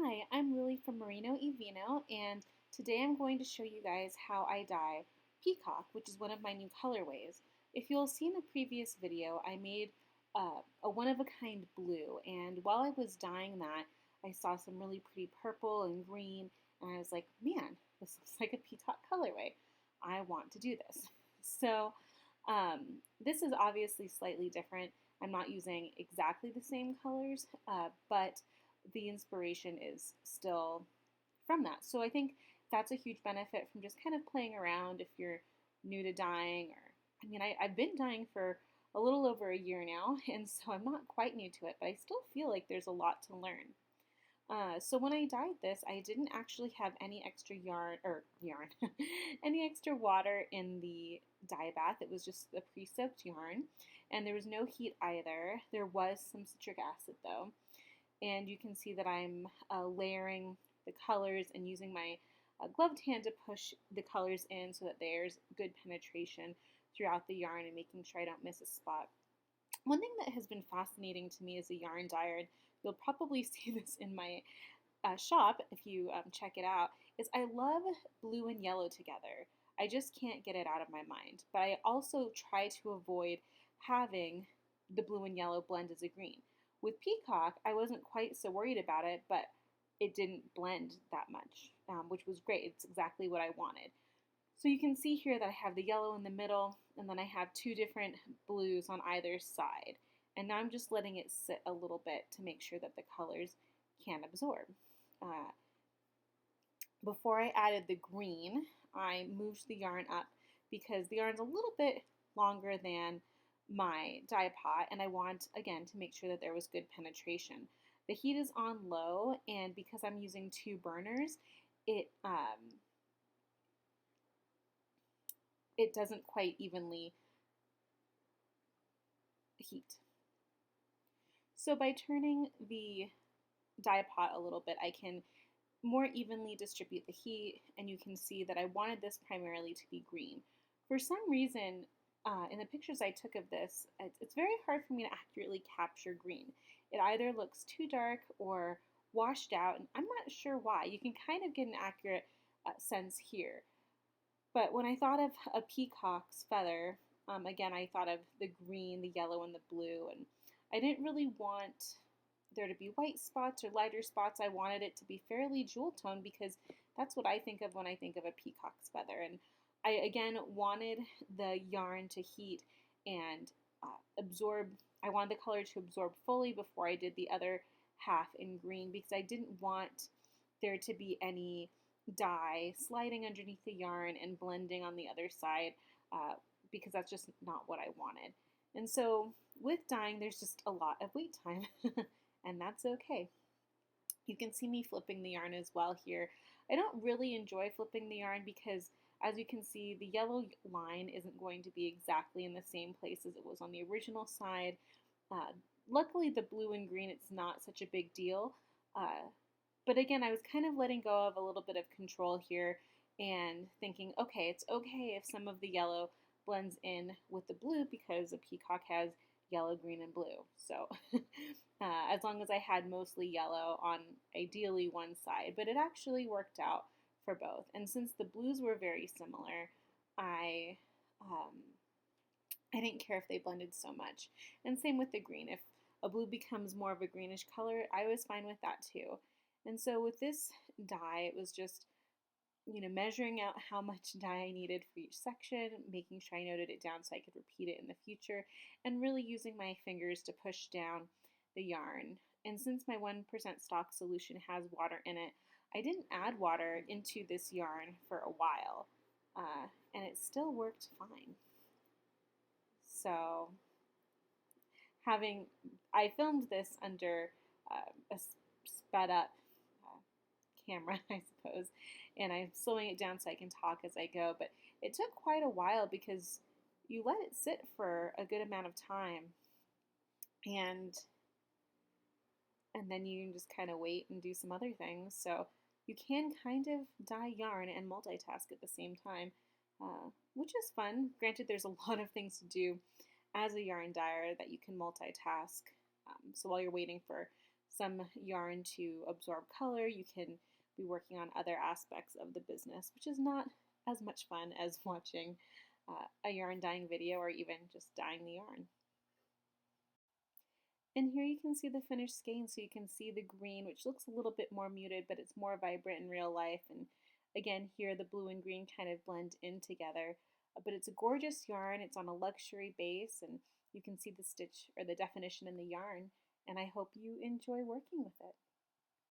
Hi, I'm Lily from Merino Vino, and today I'm going to show you guys how I dye Peacock, which is one of my new colorways. If you'll see in the previous video, I made a one-of-a-kind blue, and while I was dyeing that, I saw some really pretty purple and green, and I was like, man, this looks like a peacock colorway. I want to do this. So this is obviously slightly different. I'm not using exactly the same colors, but the inspiration is still from that. So I think that's a huge benefit from just kind of playing around if you're new to dyeing. I've been dyeing for a little over a year now, and so I'm not quite new to it, but I still feel like there's a lot to learn. So when I dyed this, I didn't actually have any extra any extra water in the dye bath. It was just the pre-soaked yarn, and there was no heat either. There was some citric acid though, and you can see that I'm layering the colors and using my gloved hand to push the colors in so that there's good penetration throughout the yarn and making sure I don't miss a spot. One thing that has been fascinating to me as a yarn dyer, you'll probably see this in my shop if you check it out, is I love blue and yellow together. I just can't get it out of my mind. But I also try to avoid having the blue and yellow blend as a green. With Peacock, I wasn't quite so worried about it, but it didn't blend that much, which was great. It's exactly what I wanted. So you can see here that I have the yellow in the middle, and then I have two different blues on either side. And now I'm just letting it sit a little bit to make sure that the colors can absorb. Before I added the green, I moved the yarn up because the yarn's a little bit longer than my dye pot, and I want, again, to make sure that there was good penetration. The heat is on low, and because I'm using two burners, it doesn't quite evenly heat. So by turning the dye pot a little bit, I can more evenly distribute the heat, and you can see that I wanted this primarily to be green. For some reason, in the pictures I took of this, it's very hard for me to accurately capture green. It either looks too dark or washed out, and I'm not sure why. You can kind of get an accurate sense here. But when I thought of a peacock's feather, again, I thought of the green, the yellow, and the blue, and I didn't really want there to be white spots or lighter spots. I wanted it to be fairly jewel toned because that's what I think of when I think of a peacock's feather. And I, again, wanted the yarn to heat and absorb. I wanted the color to absorb fully before I did the other half in green because I didn't want there to be any dye sliding underneath the yarn and blending on the other side because that's just not what I wanted. And so with dyeing, there's just a lot of wait time, and that's okay. You can see me flipping the yarn as well here. I don't really enjoy flipping the yarn because, as you can see, the yellow line isn't going to be exactly in the same place as it was on the original side. Luckily, the blue and green, it's not such a big deal. But again, I was kind of letting go of a little bit of control here and thinking, okay, it's okay if some of the yellow blends in with the blue because a peacock has yellow, green, and blue. So as long as I had mostly yellow on ideally one side, but it actually worked out for both. And since the blues were very similar, I didn't care if they blended so much. And same with the green. If a blue becomes more of a greenish color, I was fine with that too. And so with this dye, it was just measuring out how much dye I needed for each section, making sure I noted it down so I could repeat it in the future, and really using my fingers to push down the yarn. And since my 1% stock solution has water in it, I didn't add water into this yarn for a while, and it still worked fine. So I filmed this under a sped up camera, I suppose, and I'm slowing it down so I can talk as I go, but it took quite a while because you let it sit for a good amount of time, and then you can just kind of wait and do some other things. So you can kind of dye yarn and multitask at the same time, which is fun. Granted, there's a lot of things to do as a yarn dyer that you can multitask. So while you're waiting for some yarn to absorb color. You can be working on other aspects of the business, which is not as much fun as watching a yarn dyeing video or even just dyeing the yarn. And here you can see the finished skein, so you can see the green, which looks a little bit more muted, but it's more vibrant in real life. And again, here the blue and green kind of blend in together. But it's a gorgeous yarn. It's on a luxury base, and you can see the stitch or the definition in the yarn. And I hope you enjoy working with it.